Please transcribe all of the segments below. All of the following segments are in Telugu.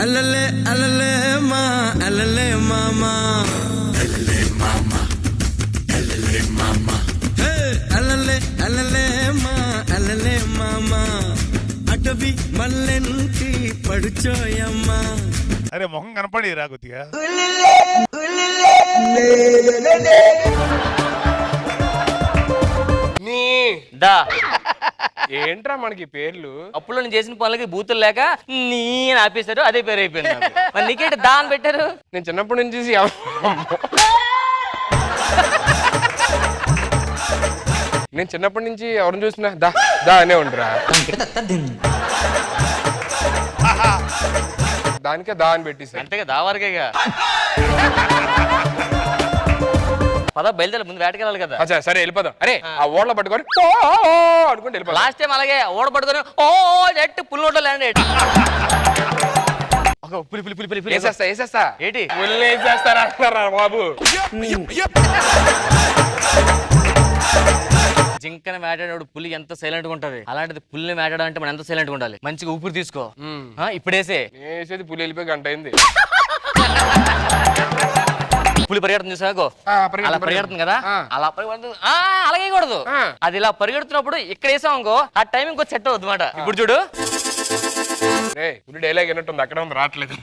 అలలే అలలే మా అలలే మామా అలలే మామా అలలే మామా హే అలలే అలలే మా అలలే మామా అటవి మల్లెంటి పడుచోయమ్మా. అరే మొహం కనపడి రా కొద్దిగా. దా ఏంట్రా మనకి పేర్లు? అప్పుడు నేను చేసిన పనులకి బూతులు లేక నీ అని ఆపేశారు, అదే పేరు అయిపోయింది నాకు. మరి నీకేంటి దా అని పెట్టారు? నేను చిన్నప్పటి నుంచి చూసి నేను చిన్నప్పటి నుంచి ఎవరిని చూసినా దా దా అనే ఉండరా, దానికే దా అని పెట్టేసి అంతేగా దా వరకేగా. పద బయలుదేరి, ముందు వేటకెళ్ళాలి కదా. అచ్చా సరే వెళ్ళిపోదాం. అరే ఆ ఓడలో పట్టుకొని అనుకుంటే వెళ్ళిపోదాం. లాస్ట్ టైం అలాగే ఓడ పట్టుకొని ఓ నెట్ పుల్ నోట్లో ల్యాండ్ అయ్యాడు. పులి పులి పులి పులి పులి వేసేస్తా వేసేస్తా. ఏంటి పుల్లు వేసేస్తారా అంటారా బాబు? జింకని వేటాడు పులి ఎంత సైలెంట్ గా ఉంటది, అలాంటిది పుల్ని వేటాడంటే మనం ఎంత సైలెంట్ గా ఉండాలి. మంచిగా ఊపిరి తీసుకో. ఇప్పుడేసే వేసేది పులి వెళ్ళిపోయి గంట అయింది. పులి పరిగెడుతుంది చూసాకో, అలా పరిగెడుతుంది కదా, అలా పరిగెడుతుంది. అలాగే కూడదు, అది ఇలా పరిగెడుతున్నప్పుడు ఇక్కడ వేసాం అనుకో ఆ టైం ఇంకో సెట్ అవుతుంది అన్నమాట. ఇప్పుడు చూడు పులి డైలాగ్ విన్నట్టుంది, అక్కడ ఉంది రావట్లేదు.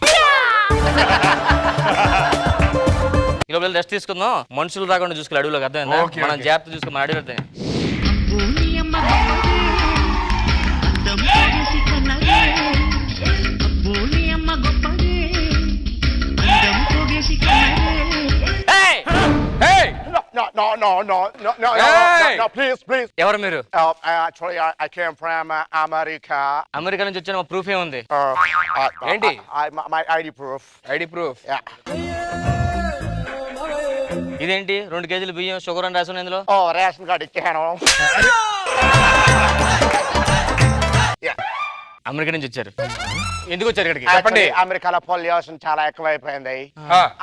ఈ లోపల రెస్ట్ తీసుకుందాం, మనుషులు రాకుండా చూసుకోవాలి అడవిలోకి. అర్థమైందా? మనం జాగ్రత్త చూసుకో అడవి వెళ్తాయి. ఎవరు మీరు? I came from America. America నుంచి వచ్చిన ప్రూఫ్ ఏముంది? ఏంటి? My ID proof. ID proof. ఇదేంటి 2 కేజీలు బియ్యం షుగర్ అని రాసి ఇందులో? Oh, రేషన్ కార్డు ఇచ్చాను. అమెరికా నుంచి వచ్చారు. ఎందుకు వచ్చారు ఇక్కడికి? చెప్పండి. అమెరికాలో పొల్యూషన్ చాలా ఎక్కువైపోయింది,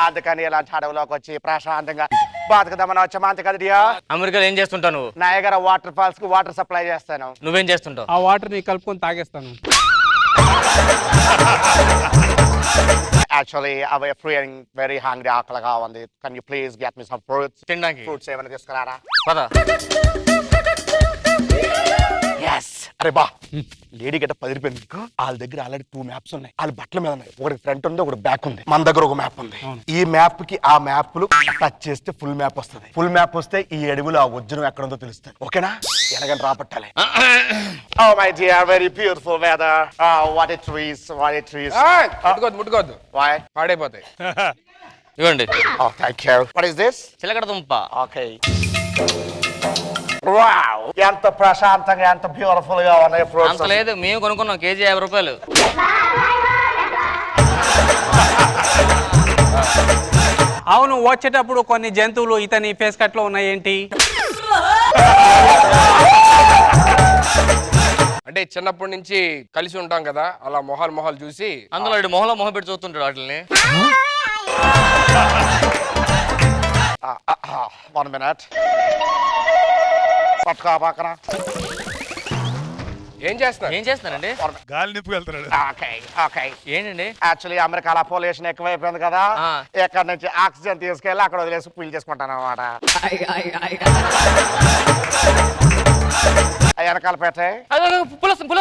అందుకని ఇలాంటి అడవులోకి వచ్చి ప్రశాంతంగా బతుకుదామని వచ్చాము. అంతే కదా డియా? అమెరికాలో ఏం చేస్తుంటావు నువ్వు? నయగర వాటర్ ఫాల్స్ కి వాటర్ సప్లై చేస్తాను. నువ్వేం చేస్తుంటావు? ఆ వాటర్ ని కలుపుకొని తాగేస్తాను. Actually, I was feeling very hungry. ఆకలిగా ఉంది. Can you please get me some fruits? తినడానికి ఫ్రూట్స్ ఏమైనా తీసుకురారా? పద. Yes. అరే బా, లేడీ గట్ట 10 రూపాయలు. వాళ్ళ దగ్గర ఆల్రెడీ 2 మ్యాప్స్ ఉన్నాయి. వాళ్ళ బట్టల మీద ఉన్నాయి. ఒకటి ఫ్రంట్ ఉంది, ఒకటి బ్యాక్ ఉంది. మన దగ్గర ఒక మ్యాప్ ఉంది. ఈ మ్యాప్ కి ఆ మ్యాప్ లు టచ్ చేస్తే ఫుల్ మ్యాప్ వస్తుంది. ఫుల్ మ్యాప్ వస్తే ఈ అడవిలో ఆ వజ్రం ఎక్కడ ఉందో తెలుస్తుంది. ఓకేనా? ఎలాగని రాబట్టాలి. Oh my dear, very beautiful weather. Oh, what a trees, what a trees. ముట్టుకోవద్దు ముట్టుకోవద్దు, Why? పాడైపోతాయి. ఇవ్వండి. Oh, thank you. What is this? చిలకడ దుంప. Okay. Wow! ఎంత ప్రశాంతంగా, ఎంత బ్యూటిఫుల్ గా ఉన్నాయి ఫ్రూట్స్. అంత లేదు, మేము కొనుక్కున్నాం కేజీ 50 రూపాయలు. అవును, వచ్చేటప్పుడు కొన్ని జంతువులు ఇతని ఫేస్ కట్ లో ఉన్నాయి. ఏంటి అంటే చిన్నప్పటి నుంచి కలిసి ఉంటాం కదా, అలా మొహాలు చూసి అందులో మొహంలో మొహం పెట్టి చూస్తుంటాడు వాటిని. 1 minute. పట్టుకో పక్కన. ఏం చేస్తున్నారు? ఏం చేస్తున్నారండి? గాలి నింపుకు వెళ్తున్నాడు. ఓకే ఏంటండి? యాక్చువల్లీ అమెరికాలో పొల్యూషన్ ఎక్కువైపోయింది కదా, ఇక్కడ నుంచి ఆక్సిజన్ తీసుకెళ్ళి అక్కడ వదిలేసి పీల్ చేసుకుంటాను అనమాట. వెనకాల పెట్టే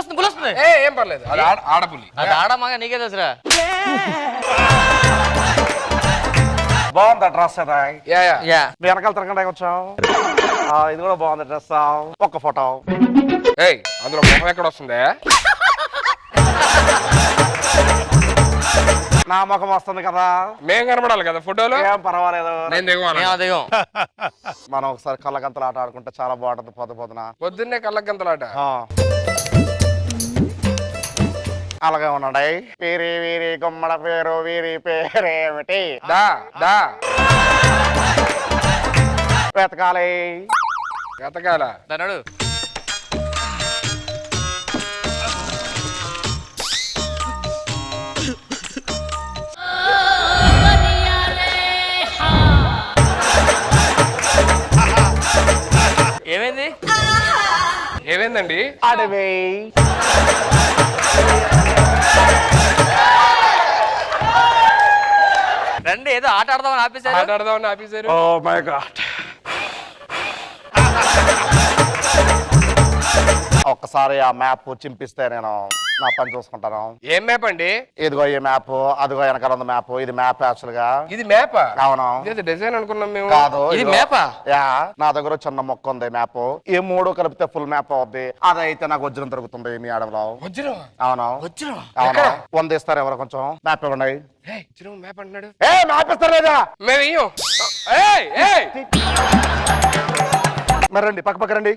పులొస్తుంది. ఏం పర్లేదు, అది ఆడపులి. అది ఆడమాగా నీకే తెలుసురా. బాగుంది డ్రెస్. వెనకాల తిరగడానికి వచ్చాం. ఇది కూడా బాగుంది డ్రెస్. ఒక్క ఫోటో. అందులో మొహం ఎక్కడ వస్తుంది? నా ముఖం వస్తుంది కదా, మేం కనబడాలి కదా ఫోటోలో. ఏం పర్వాలేదు. దిగం. మనం ఒకసారి కళ్ళగంతలు ఆట ఆడుకుంటే చాలా బాగుంటుంది. పొద్దున్నే కళ్ళగంతలాట. అలాగే ఉన్నాడు. వీరి వీరి గుమ్మడ పేరు, వీరి పేరేమిటి? దా దా వెతకాలి. వెతకాల తనడు. ఏమైంది? ఏమైందండి? అడవి. రండి ఏదో ఆట ఆడదామని ఆపేశారు. ఆట ఆడదామని ఆపేశారు. Oh my god. ఒక్కసారి ఆ మ్యాప్ చింపిస్తే నేను నా పని చూసుకుంటాను. ఏం మ్యాప్ అండి? ఇదిగో ఈ మ్యాప్, అదిగో వెనకాల ఉంది మ్యాప్. ఇది మ్యాప్ యాక్చువల్ గా. ఇది మ్యాపా? అవును. ఇది డిజైన్ అనుకున్నాం మేము. కాదు, ఇది ఇదిగో. మ్యాపా? యా, నా దగ్గర చిన్న మొక్క ఉంది మ్యాప్. ఈ మూడు కలిపితే ఫుల్ మ్యాప్ అవుద్ది. అదైతే నాకు వజ్రం దొరుకుతుంది మీ ఆడంలో. వజ్రం? అవును వచ్చిన అవును. 100 ఇస్తారు ఎవరు? కొంచెం మ్యాప్ ఇవ్వండి. వజ్రం మ్యాప్ అంటున్నాడు. మ్యాప్ ఇస్తారు లేదా? మేము ఇయ్యం. ఏయ్ ఏయ్ మరి రండి, పక్క పక్క రండి.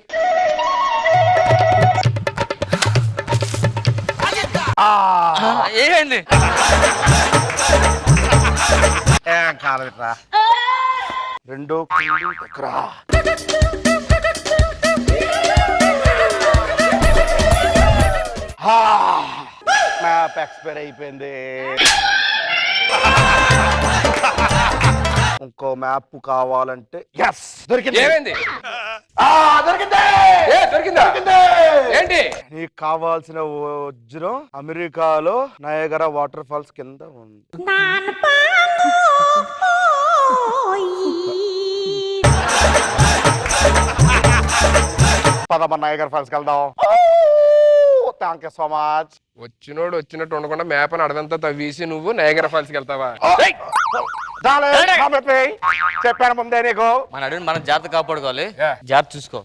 ఏంటి ఏం కాలేదురా. రెండు దగ్గర మ్యాప్ ఎక్స్పైర్ అయిపోయింది. ఇంకో మ్యాప్ కావాలంటే ఎస్ దొరికింది. ఏమైంది? దొరికింది. దొరికిందా? ఏంటి? నీకు కావాల్సిన వజ్రం అమెరికాలో నయగరా వాటర్ ఫాల్స్ కింద ఉంది. పదమ్మ నయగరా ఫాల్స్ కి వెళ్దాం. Thank you so much. వచ్చినోడు వచ్చినట్టు ఉండకుండా మ్యాప్ అని అడవంతా తవ్వేసి నువ్వు నయాగరా ఫాల్స్ కి వెళ్తావా? చెప్పాను ముందే నీకు. మన అడవిని మనం జాగ్రత్త కాపాడుకోవాలి. జాగ్రత్త చూసుకో.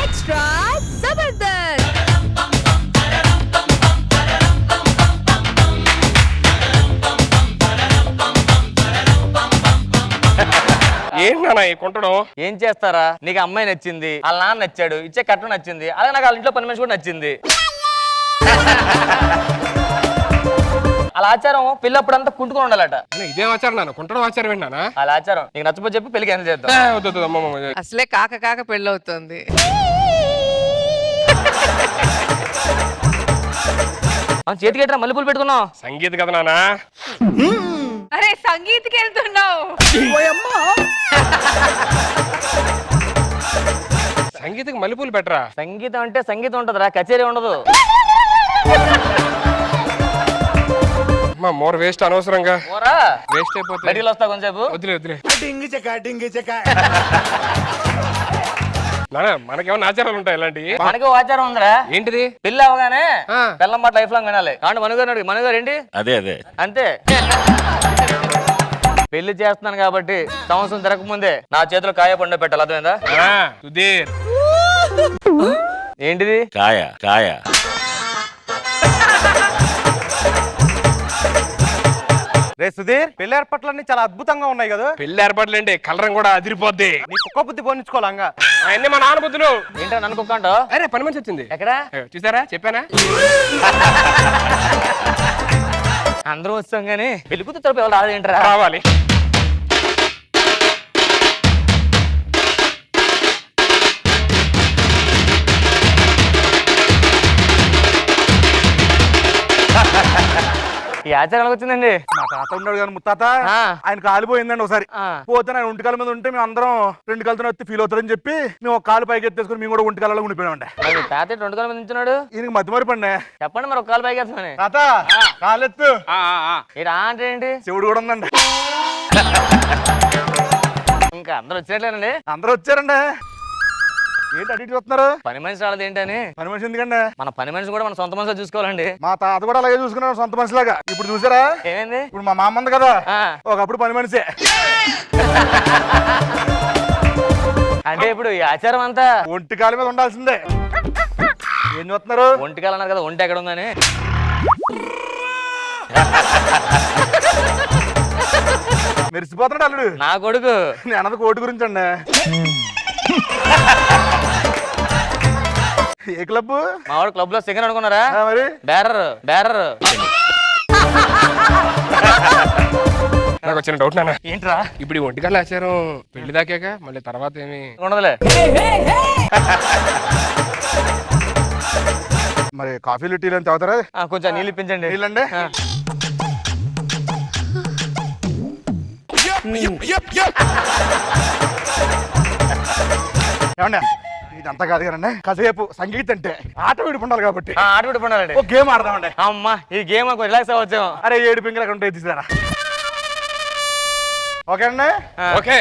Extra Zabardast! ఏంటన్నా ఈ కొంటడం? ఏం చేస్తారా, నీకు అమ్మాయి నచ్చింది, వాళ్ళ నాన్న నచ్చాడు, ఇచ్చే కట్నం నచ్చింది, అలాగే నాకు వాళ్ళ ఇంట్లో పని మనిషి కూడా నచ్చింది. వాళ్ళ ఆచారం పెళ్ళప్పుడంతా కుంటుకొని ఉండాలట. ఇదేం ఆచారం నాన్న? కొంటడం ఆచారం ఏంటన్నా? వాళ్ళ ఆచారం నీకు నచ్చపోతే చెప్పి పెళ్లి క్యాన్సిల్ చేద్దాం. వద్దు అమ్మమ్మ. అసలే కాక కాక పెళ్ళవుతుంది. చేతికి ఎట్లా మల్లెపూలు పెట్టుకున్నావు? సంగీత కదా నాన్న. అరే సంగీత్కి వెళ్తున్నావు? సంగీతకి మల్లెపూలు పెట్టరా? సంగీతం అంటే సంగీతం ఉంటదిరా, కచేరీ ఉండదు. అమ్మా మోర్ వేస్ట్ అనవసరంగా ఓరా వేస్ట్ అయిపోతుంది. బయటికి వస్తా కొంచెంసేపు. వదిలే వదిలే. నాన్న మనకేమన్నా ఆచారాలు ఉంటాయి ఇలాంటివి? మనకి ఓ ఆచారం ఉందిరా. ఏంటిది? పెళ్లి అవగానే ఆ. పెళ్ళం మాట లైఫ్ లాంగ్ వినాలి. కాబట్టి మనుగారు ఏంటి అదే అంతే. పెళ్లి చేస్తున్నాను కాబట్టి సంవత్సరం తిరగకముందే నా చేతిలో కాయ పండు పెట్టాలి. అర్థమైందా? సుధీర్ ఏంటిది? కాయ రే సుధీర్, పెళ్లి ఏర్పాట్లన్నీ చాలా అద్భుతంగా ఉన్నాయి కదా. పెళ్లి ఏర్పాట్లు ఏంటి? కలరం కూడా అదిరిపోద్ది. నీ కుక్క బుద్ధి పోనిచ్చుకోవాలంగా. అవన్నీ మా నాన్న బుద్ధులు. ఏంటో అనుకోకంటావు? అరే పని మంచి వచ్చింది. ఎక్కడ చూసారా? చెప్పానా? అందరూ వస్తాం కానీ పెళ్లి కూతురు తరపు ఎవరు రాదేంటరా? రావాలి. ఈ ఆచారం వచ్చిందండి. మా తాత ఉన్నాడు కానీ ముత్తాత, ఆ. ఆయన కాలిపోయిందండి ఒకసారి. ఆ. పోతే ఆయన ఒంటికాల మీద ఉంటే మేము అందరం రెండు కాలతో వచ్చి ఫీల్ అవుతారని చెప్పి మేము ఒక కాలు పైకి ఎత్తేసుకుని మేము కూడా ఒంటికాలలో ఉండిపోయామండి. మరి తాత రెండు కాల మీద నించున్నాడు. ఈయనకి మధ్య మరి పండి. చెప్పండి మరి ఒక కాలు పైకి వేస్తామని. తాత కాలెత్తు. అంటే ఏంటి? శివుడు కూడా ఉందండి. ఇంకా అందరూ వచ్చినట్లేనండి. అందరూ వచ్చారండి. ఏంటి అటు ఇటు చూస్తున్నారు? పని మనిషి రాలేదు ఏంటని. పని మనిషి ఎందుకండి? మన పని మనిషి కూడా మన సొంత మనిషి చూసుకోవాలండి. మా తాత కూడా అలాగే చూసుకున్నాడు సొంత మనిషిలాగా. ఇప్పుడు చూసారా ఏమైంది? ఇప్పుడు మా మామ ఉంది కదా, ఆ. ఒకప్పుడు పని మనిషే. అంటే ఇప్పుడు ఈ ఆచారం అంతా ఒంటి కాలు మీద ఉండాల్సిందే. ఏం చూస్తున్నారు? ఒంటికాలు అన్నారు కదా, ఒంటి ఎక్కడ ఉందని. మెరిసిపోతున్నాడు అల్లుడు. నా కొడుకు. నేను అన్నది కోటి గురించి అండి. A club? మా వాడు క్లబ్ లో సెకండ్ అనుకున్నారా? మరి బ్యారర్ నాకు వచ్చిన డౌట్ నాన్న. ఏంట్రా? ఇప్పుడు ఈ ఒంటికాల ఆచారం పెళ్లి దాకాక మళ్ళీ తర్వాత ఏమి ఉండదులే. మరి కాఫీలు టీలు అని తాగుతారా? కొంచెం నీళ్ళు ఇప్పించండి. నీళ్ళండి. ఏమండి ఇదంతా కాదు కదండి, కాసేపు సంగీతం అంటే ఆట విడిపోండాలి కాబట్టి ఆట విడిపోండాలండి. ఒక గేమ్ ఆడదామండి. అమ్మా ఈ గేమ్ రిలాక్స్ అవ్వచ్చు. అరే 7 పింగర్ అక్కడ ఉంటాయి తీసుకురా. ఓకే అండి, ఓకే.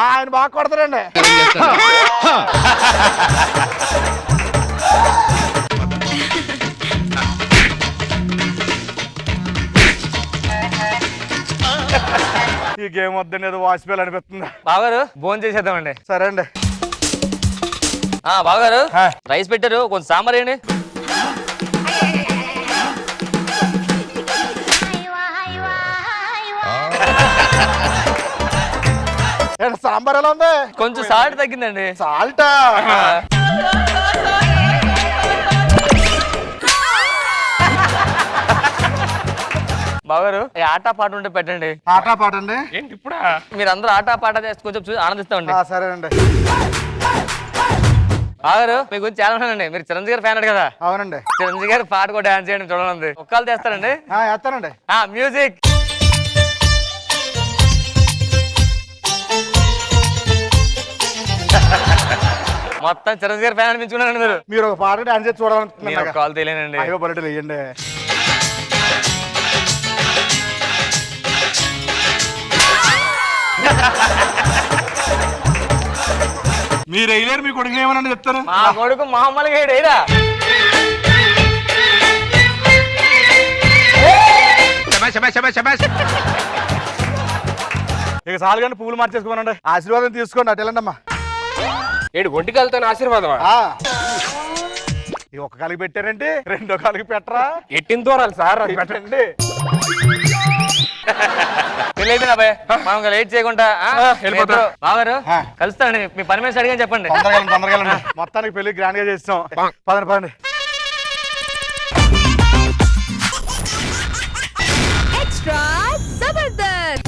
ఆయన బాగా కొడతారండి. ఈ గేమ్ వద్దని ఏదో వాసిపోయాలి అనిపిస్తుంది. బావగారు భోజనం చేసేద్దామండి. సరే అండి. బావగారు రైస్ పెట్టారు, కొంచెం సాంబార్ వేయండి. సాంబార్ ఎలా ఉంది? కొంచెం సాల్ట్ తగ్గిందండి. సాల్టా? బావగారు ఈ ఆటా పాట ఉంటే పెట్టండి. ఆటా పాట అండి? ఏంటి ఇప్పుడా? మీరు అందరూ ఆటా పాట చేస్తే కొంచెం చూసి ఆనందిస్తామండి. సరేనండి. బావగారు మీ గురించి చాలా ఉన్నానండి. మీరు చిరంజీవి గారు ఫ్యాన్ కదా? అవునండి. చిరంజీవి గారు పాట కూడా డాన్స్ చేయండి, చూడాలండి. ఒక్కలు చేస్తారండి? వేస్తానండి. మ్యూజిక్. మొత్తం చిరంజీవి గారు ఫ్యాన్ అనిపించుకున్నారండి మీరు. మీరు ఒక పాట డాన్స్ చేసి నేను చూడాలనుకుంటున్నాను. కాల్ తెలియనండి. అయ్యో బయట వేయండి. మీరు వేయలేరు, మీ కొడుకు ఏమన్నా చెప్తాను. మా కొడుకు మామూలుగా ఏడా ఇక సాలు కానీ పువ్వులు మార్చేసుకోమనండి. ఆశీర్వాదం తీసుకోండి. అటు వెళ్ళండి అమ్మా. ఏడు ఒంటికి వెళ్తాను ఆశీర్వాదమా? ఈ ఒక్క కాలికి పెట్టారంటే రెండో కాలికి పెట్టరా? ఎట్టిన దూరాలి సార్ అది పెట్టండి. పెళ్ళైతే మనం లేట్ చేయకుండా బావగారు కలుస్తానండి. మీ పని మీద అడిగాని చెప్పండి. తొందరగా మొత్తానికి పెళ్లి గ్రాండ్ గా చేస్తాం. పదండి. ఎక్స్ట్రా జబర్దస్త్.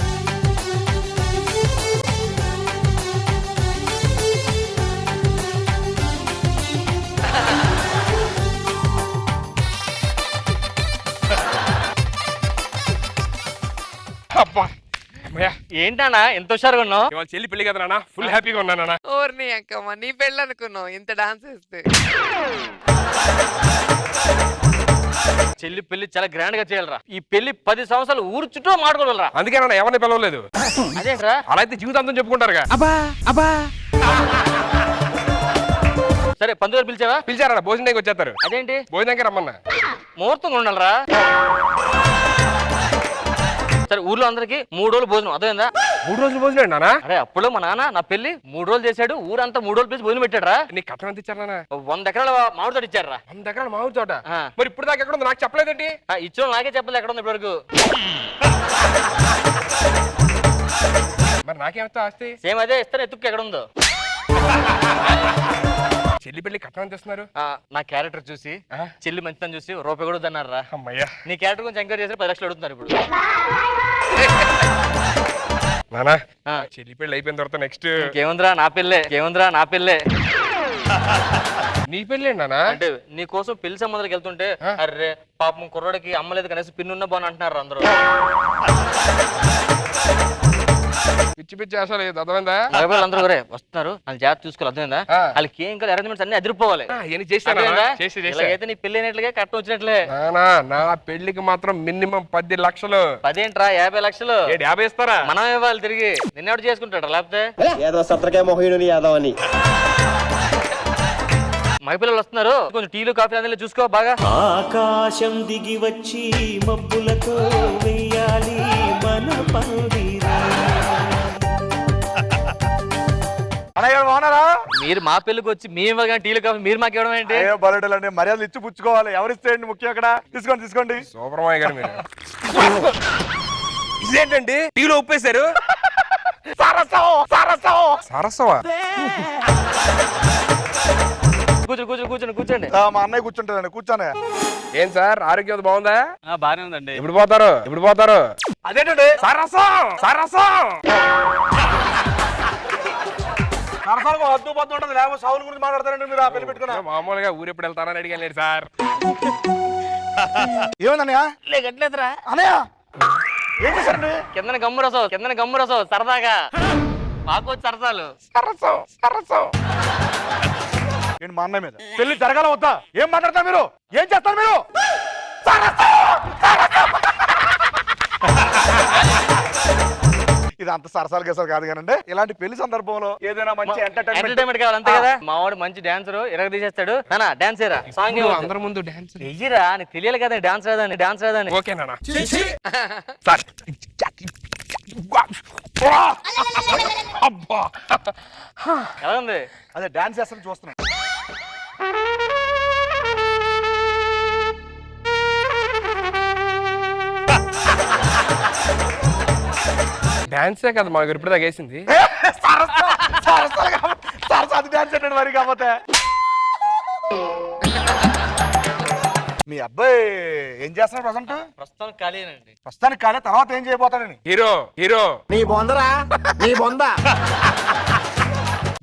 అబ్బా ఏంటన్నా ఎంత హుషారుగా ఉన్నావు? ఇవాళ చెల్లి పెళ్లి కదా నాన్న, ఫుల్ హ్యాపీగా ఉన్నానా? ఓర్ని అక్కమ్మ, నీ పెళ్ళి అనుకున్నావు ఇంత డాన్స్ వేస్తే. చెల్లి పెళ్లి చాలా గ్రాండ్ గా చేయాలరా. ఈ పెళ్లి 10 సంవత్సరాలు ఊరు చుట్టూ మాడుకోవాలరా. అందుకే నాన్న ఎవరిని పిలవలేదు. అదేంట్రా? అలా అయితే జీవితాంతం చెప్పుకుంటారుగా. సరే పందుగారు పిలిచావా? పిలిచారా? భోజనానికి వచ్చేస్తారు. అదేంటి? భోజనానికి రమ్మన్నా. ముహూర్తం ఉండాలరా. సరే ఊర్లో అందరికి 3 రోజులు భోజనం అదేందా? 3 రోజులు భోజనం నానా? అరే అప్పుడు మా నాన్న నా పెళ్లి 3 రోజులు చేశాడు. ఊరంతా 3 రోజులు పిలిచి భోజనం పెట్టాడు రా. నీ కట్నం ఎంత ఇచ్చారు నాన్న? 100 ఎకరాల మామిడి తోట ఇచ్చారు రా. 100 ఎకరాల మామిడి తోట? మరి ఇప్పుడు దాకా ఎక్కడ ఉంది నాకు చెప్పలేదేంటి? ఇచ్చిన నాకే చెప్పలేదు ఎక్కడ ఉంది ఇప్పటివరకు. మరి నాకేమవుతా ఆస్తి? సేమ్ అదే ఇస్తారు, ఎత్తుక్కు ఎక్కడ ఉందో. చెల్లి పెళ్లి కట్నం ఎంత ఇస్తున్నారు? నా క్యారెక్టర్ చూసి చెల్లి మంచిదని చూసి రూపాయి కూడా వద్దన్నారు రా. అమ్మయ్యా, నీ క్యారెక్టర్ కొంచెం ఎంక్వైరీ చేసి 10 లక్షలు అడుగుతున్నారు ఇప్పుడు. నానా చెల్లి పెళ్లి అయిపోయిన తర్వాత నెక్స్ట్ ఏముందిరా నా పెళ్ళే. నీ పెళ్ళి నానా? అంటే నీ కోసం పెళ్లి సంబంధాలకు వెళ్తుంటే అర్రే పాపం కుర్రోడికి అమ్మలేదు కనీసం పిన్ను ఉన్న బాగుని అంటున్నారు అందరూ. పిచ్చి పిచ్చి అసలు అర్థమైందా? అందరూ వస్తున్నారు వాళ్ళు జాగ్రత్త చూసుకోవాలి. అర్థమైందా? వాళ్ళకి ఏం కాదు, అరేంజ్మెంట్స్ అన్ని అదిరిపోవాలి. అయితే నీ పెళ్లి అయినట్లుగా కట్నం వచ్చినట్లే. నా పెళ్లికి మాత్రం మినిమం 10 లక్షలు. 10 ఏంట్రా 50 లక్షలు. 50 ఇస్తారా? మనం ఇవ్వాలి తిరిగి. నిన్నెవడు చేసుకుంటాడు లేకపోతే? మగ పిల్లలు వస్తున్నారు, కొంచెం టీలు కాఫీ అందులో చూసుకో బాగా. ఆకాశం దిగి వచ్చి మబ్బులతో వేయాలి మన పందిరా. బాగున్నారా? మీరు మా పెళ్లికి వచ్చి మేము టీలు కాఫీ మీరు మాకు ఇవ్వడం ఏంటి? బలటండి, మర్యాదలు ఇచ్చి పుచ్చుకోవాలి. ఎవరిస్తే ముఖ్యం అక్కడ. తీసుకోండి. సూపర్మాయ్య గారు మీరు. ఇదేంటండి టీలో ఉప్పేశారు? సరసవా? కూర్చోండి. మా అన్నయ్య కూర్చుంటాడండి. కూర్చోనే. ఏం సార్ ఆరోగ్యం బాగుందా? బానే ఉందండి. ఇప్పుడు పోతారు. అదేంటండి హద్దు పద్దు ఉంటుంది. లేకపోతే సౌలు గురించి మాట్లాడతారండి మీరు. ఆ పెళ్లి పెట్టుకున్నా మామూలుగా ఊరు ఎప్పుడు వెళ్తారని అడిగాను లేదు సార్. ఏముందన్నయ్య? లేకట్లేదురా అన్నయ్య ఏం చేశారండి? కిందన గమ్ము రసం సరదాగా మాకు సరసాలు. సరసం సరసం. ఏంటి మా అన్నయ్య మీద పెళ్లి జరగాల వద్దా? ఏం మాట్లాడతారు మీరు? ఏం చేస్తారు మీరు? ఇది అంత సరసాలు గేసాలు కాదు కానండి. ఇలాంటి పెళ్లి సందర్భంలో ఏదైనా మంచి ఎంటర్టైన్మెంట్ కావాలి అంతే కదా. మావాడు మంచి డాన్సర్ ఇరగ తీసేస్తాడు. నానా డాన్స్ ఏరా సాంగ్ అందరి ముందు డాన్స్ ఎయ్యిరా నీకు తెలియాలి కదా డాన్స్ రాదని. ఓకే నాన్న. సార్ అబ్బా ఎలా ఉంది? అదే డాన్స్ చేస్తాను చూస్తున్నాను. డాన్సే కదా మా దగ్గర ఇప్పుడు తగేసింది. సరసాది డాన్స్ అంటే మరి కాకపోతే మీ అబ్బాయి ఏం చేస్తున్నాడు ప్రజెంట్? ప్రస్తుతానికి ఖాళీనండి. ప్రస్తుతానికి కాలే, తర్వాత ఏం చేయబోతాడని. హీరో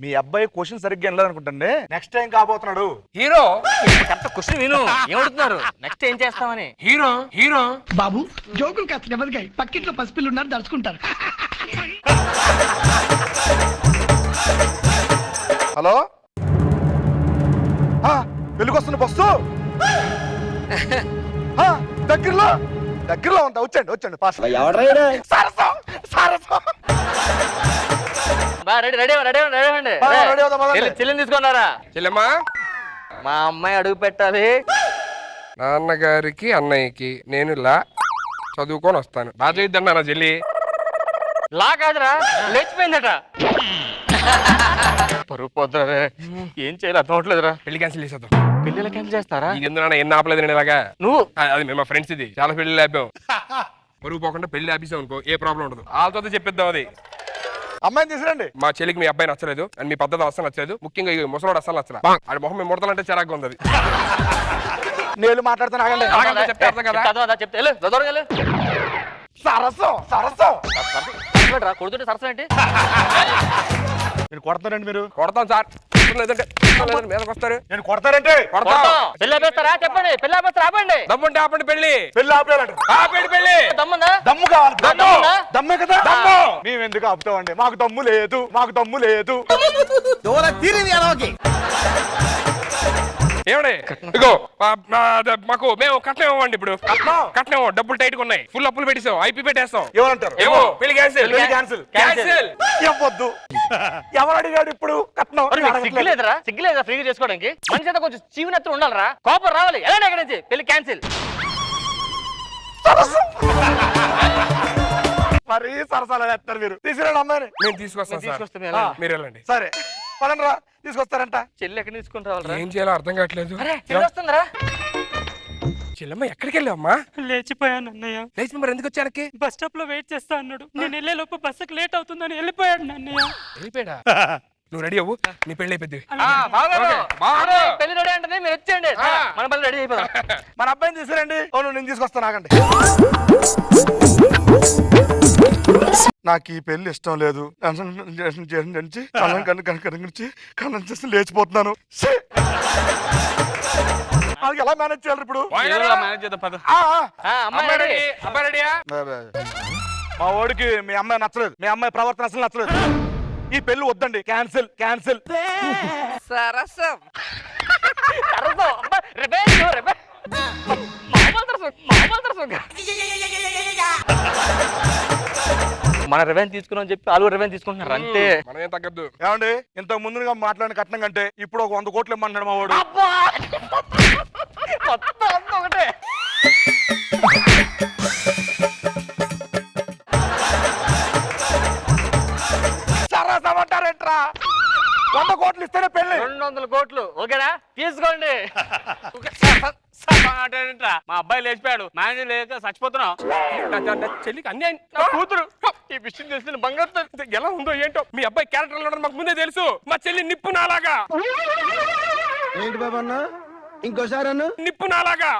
మీ అబ్బాయి క్వశ్చన్ సరిగ్గా వినలేదనుకుంటండి. నెక్స్ట్ టైం కాబోతున్నాడు హీరో. కరెక్ట్ క్వశ్చన్ విను. ఏమడుతున్నారు? నెక్స్ట్ ఏం చేస్తామని. హీరో బాబు జోకులు కాస్త నెమ్మదిగా పక్కింట్లో పసిపిల్లు ఉన్నారు దడుచుకుంటారు. హలో, వెళ్ళికొస్తున్న బస్సు దగ్గరలో ఉంటా. వచ్చండి పాస్. రెడీ చెల్లిని తీసుకున్నారా? చెల్లెమ్మా, మా అమ్మాయి అడుగు పెట్టాలి. నాన్నగారికి అన్నయ్యకి నేను లా చదువుకొని వస్తాను. బాగా చదివిద్దండి నా చెల్లి. లా కాదురా, లేచిపోయిందట. పరుగు పోతారే, ఏం చేయాలి అర్థం అవట్లేదురా. పెళ్లి క్యాన్సిల్ చేసేద్దాం. పెళ్ళిళ్ళ క్యాన్సిల్ చేస్తారా? ఎందుకు ఎన్ని ఆపలేదు ఇలాగా. నువ్వు అది మేము మా ఫ్రెండ్స్ ఇది చాలా పెళ్లి ఆపాం. పరుగు పోకుండా పెళ్లి ఆపేసాం అనుకో ఏ ప్రాబ్లం ఉండదు. వాళ్ళతో చెప్పిద్దాం. అది అమ్మాయిని తీసుకురండి. మా చెల్లికి మీ అబ్బాయి నచ్చలేదు అండ్ మీ పద్ధతి అస్సలు నచ్చలేదు. ముఖ్యంగా ఈ ముసలోడు అస్సలు నచ్చలేదు. ఆడి మొహం మేము ముడతలంటే చిరాగ్గా ఉంది. నేను మాట్లాడుతాను ఆగండి. చెప్తే అర్థం కదా. చెప్తే వెళ్ళు. సరసం కొడుతుంటే సరసం ఏంటి? నేను కొడతానండి. మీరు కొడతాం సార్. లేదంటే మీదకి వస్తారు. నేను కొడతానంటే పెళ్ళి ఆపేస్తారా? చెప్పండి. పెళ్ళి ఆపేస్తారా? ఆపండి. దమ్ముంటే ఆపండి. పెళ్లి ఆపేయాలంట. ఆపేయండి పెళ్లి. దమ్ముందా? దమ్ము కావాలి. దమ్మే కదా. దమ్ము. మేము ఎందుకు ఆపుతామండి? మాకు దమ్ము లేదు. ఏమండి ఇగో మాకు మేము కట్నం ఇవ్వండి. ఇప్పుడు కట్నం డబ్బులు టైట్ గా ఉన్నాయి. ఫుల్ అప్పులు పెట్టేసాం. ఐపీ పెట్టేస్తాం. ఏమంటారు? ఏమో పెళ్లి క్యాన్సిల్. ఇవ్వద్దు. ఎవరు అడిగాడు ఇప్పుడు కట్నం? సిగ్గులేదా ఫ్రీగా చేసుకోవడానికి? మనిషి అయితే కొంచెం చీవునెత్తు ఉండాలరా. కోపం రావాలి. ఎలా ఎక్కడి నుంచి పెళ్లి క్యాన్సిల్. మరి సరసాలు వేస్తారు మీరు. తీసుకురండి అమ్మాయిని. నేను తీసుకొస్తాను. మీరు వెళ్ళండి. సరే పదండ్రా. తీసుకొస్తారంట. చెల్లి ఎక్కడి తీసుకుని రావాలరా? ఏం చేయాలో అర్థం కావట్లేదు. వస్తుందరా? చెల్లమ్మ ఎక్కడికి వెళ్ళావమ్మా? లేచిపోయాను అన్నయ్య. లేచి మరి ఎందుకు వచ్చానికి? బస్ స్టాప్ లో వెయిట్ చేస్తా అన్నాడు. నేను వెళ్ళే లోపు బస్సుకు లేట్ అవుతుందని వెళ్ళిపోయాడు అన్నయ్య. వెళ్ళిపోయాడా? నువ్వు రెడీ అవ్వు. నీ పెళ్లి అయిపోద్ది. పెళ్లి రెడీ అంటే మీరు వచ్చేయండి. మన పని రెడీ అయిపోదాం. మన అబ్బాయిని తీసుకురండి. అవును నేను తీసుకొస్తాను. ఆగండి. నాకు ఈ పెళ్లి ఇష్టం లేదు. కళ్ళం చేసి లేచిపోతున్నాను. అది ఎలా మేనేజ్ చేయాలి ఇప్పుడు? మా వాడికి మీ అమ్మాయి నచ్చలేదు. మీ అమ్మాయి ప్రవర్తన అసలు నచ్చలేదు. ఈ పెళ్లి వద్దండి. క్యాన్సిల్. సరసం మన రెవెన్యూ తీసుకున్నాం చెప్పి వాళ్ళు రెవెన్యూ తీసుకుంటున్నారు అంతే. మనమే తగ్గద్దు. ఏమండి ఇంతకు ముందుగా మాట్లాడిన కట్నం కంటే ఇప్పుడు ఒక 100 కోట్లు ఇమ్మన్నాడు మా వాడు. ఒకటే సరసమంటారేంట్రా? 100 కోట్లు ఇస్తేనే పెళ్లి. 200 కోట్లు ఓకేనా? తీసుకోండి. మా అబ్బాయి లేచిపోయాడు. మేనేజర్ లేక చచ్చిపోతున్నాం. చెల్లికి అన్యాయం. నా కూతురు ఈ విషయం తెలిసిన బంగారు ఎలా ఉందో ఏంటో. మీ అబ్బాయి క్యారెక్టర్ ఉండడం మాకు ముందే తెలుసు. మా చెల్లి నిప్పు నాలాగా. ఏంటి బాబా అన్న ఇంకోసారి అన్న నిప్పు నాలాగా.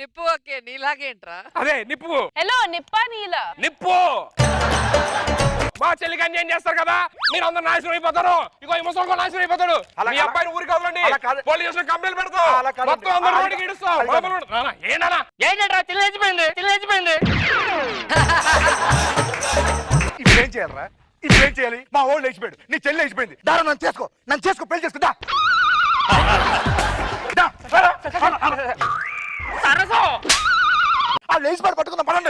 నిప్పు ఓకే నీలాగేంట్రా? అదే నిప్పు హలో నిప్పా నీలా నిప్పు మా చెల్లికి అన్యాయం చేస్తారు కదా, మీరు అందరు నాశనం అయిపోతారు. ఇగో ఈ ముసలి నాశనం అయిపోతాడు. మీ అబ్బాయిని ఊరికి వదలండి, పోలీస్ స్టేషన్ కంప్లైంట్ పెడతాం, మొత్తం అందరూ రోడ్డుకి ఈడుస్తాం. ఏంటంటే తెలియచిపోయింది ఇప్పుడు ఏం చేయాలరా? ఇప్పుడు ఏం చేయాలి? మా ఓళ్ళు లేచిపోయాడు, నీ చెల్లి లేచిపోయింది. దారా నన్ను చేసుకో పెళ్లి చేసుకుంటా. ఆ లేచిపాడు పట్టుకుందాం పడండి.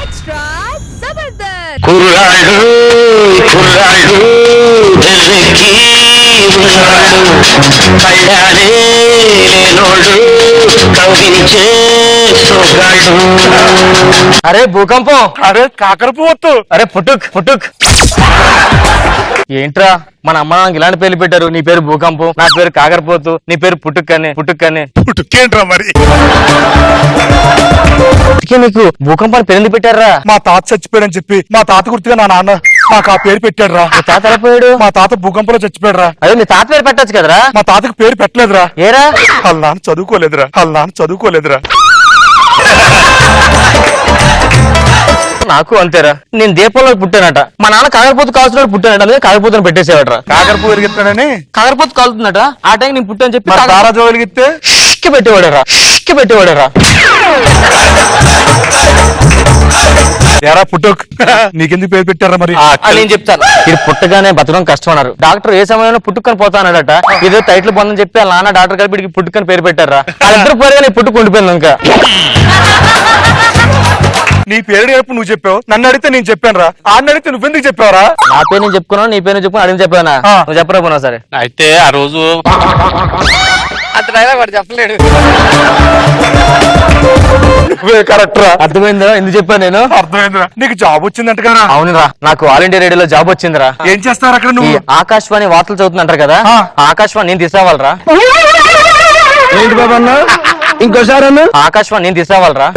ఎక్స్ట్రా జబర్దస్త్. కుర్రాడు వెలికి ఉన్నాడు, కళ్ళాలే లేనోడు కవించే సొగాడు. అరే భూకంపం, అరే కాకరపువ్వొత్తు. అరే పుట్టుక్ ఏంట్రా మన అమ్మ నాకు ఇలాంటి పేర్లు పెట్టారు? నీ పేరు భూకంపం, నా పేరు కాకరపోతు, నీ పేరు పుట్టుక్కని. పుట్టుకేంట్రా మరి? నీకు భూకంపాన్ని పేరు ఎందుకు పెట్టారా? మా తాత చచ్చిపోయాడని చెప్పి మా తాత గుర్తుగా నా నాన్న నాకు ఆ పేరు పెట్టాడు రా. నీ తాత వెళ్ళిపోయాడు? మా తాత భూకంపంలో చచ్చిపోయాడు రా. అదే నీ తాత పేరు పెట్టచ్చు కదరా? మా తాతకు పేరు పెట్టలేదురా. ఏరా? వాళ్ళ నాన్న చదువుకోలేదురా. నాకు అంతేరా, నేను దీపంలో పుట్టానట, మా నాన్న కాకరపోతు కాల్చున్నాడు పుట్టానట, అదే కాకరపోతుని పెట్టేసేవాడరా. కాకరపు వెలిగిస్తాడని కాకరపోతు కాలుతుందట, ఆ టైం నేను పుట్టాను చెప్పి మరి తారాజు వెలిగిస్తే పెట్టేవాడరా. ఎరా పుట్టుక్ నీకెందుకు పేరు పెట్టారా మరి? నేను చెప్తాను. ఇది పుట్టగానే బతకడం కష్టం అన్నారు డాక్టర్. ఏ సమయంలో పుట్టుకొని పోతానడట. ఏదో టైటిల్ పొందని చెప్పి వాళ్ళ నాన్న డాక్టర్ కలిపి వీడికి పుట్టుకొని పేరు పెట్టారా. వాళ్ళిద్దరు పోరుగా పుట్టుకు ఉండిపోయింది. ఇంకా నీ పేరు చెప్పు నువ్వు చెప్పావు, నన్ను అడిగితే నేను చెప్పాను రా. ఆడిని అడిగితే నువ్వెందుకు చెప్పావురా? నా పేరు నేను చెప్పుకున్నాను, నీ పేరు చెప్పుకుని అడిగి చెప్పానా? నువ్వు చెప్పరా పోనా సరే. అయితే ఆ రోజు అంత డైలాగ్ వాడు చెప్పలేడు. కరెక్ట్ రా. అర్థమైందా ఎందుకు చెప్పాను నేను? అర్థమైందిరా. నీకు జాబ్ వచ్చిందంట కదా? అవునురా, నాకు ఆల్ ఇండియా రేడియోలో జాబ్ వచ్చిందిరా. ఏం చేస్తారు అక్కడ ఈ నువ్వు? ఆకాశవాణి వార్తలు చదువుతుందంటారు కదా, ఆకాశవాణి నేను తీసుకోవాలరా. ఏంటి బాబా అన్న? ఇంకోసారి అన్న. ఆకాశవాణి నేను తీసుకోవాలరా.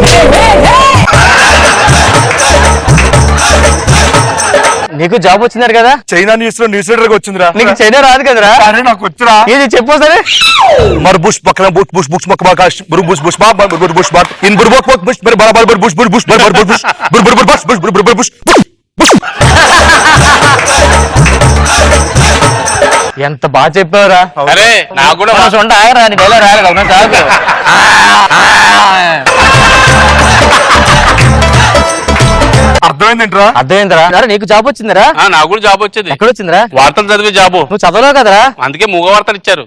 నీకు జాబ్ వచ్చిందట కదా? చైనా న్యూస్ లో న్యూస్ రీడర్ వచ్చిందిరా. నీకు చైనా రాదు కదరా? అరే నాకు వచ్చిరా. ఏది చెప్పు సరే. మరి బుష్ పక్కన బుష్ బుష్ బుష్ మక్క బాకాష్ బురు బుష్ బుష్ బా బుర్ బుర్ బుష్ బాట్ ఇన్ బుర్ బుక్ బుష్ బర్ బర బర్ బుష్ బుర్ బుష్ బర్ బర్ బుష్ బుర్ బుర్ బుర్ బుష్ బుష్ బుర్ బుర్ బుష్. ఎంత బాగా చెప్పావురా. అరే నాకు కూడా ఆగరా, నీ డైలాగ్ రాయాలి కదా చాలు. అర్థమైందేంట్రా? అర్థమైందిరా. అరే నీకు జాబ్ వచ్చిందిరా? నాకు కూడా జాబ్ వచ్చేది. ఎక్కడ వచ్చిందిరా? వార్తలు చదివే జాబు. నువ్వు చదవలేవు కదరా? అందుకే మూగ వార్తలు ఇచ్చారు.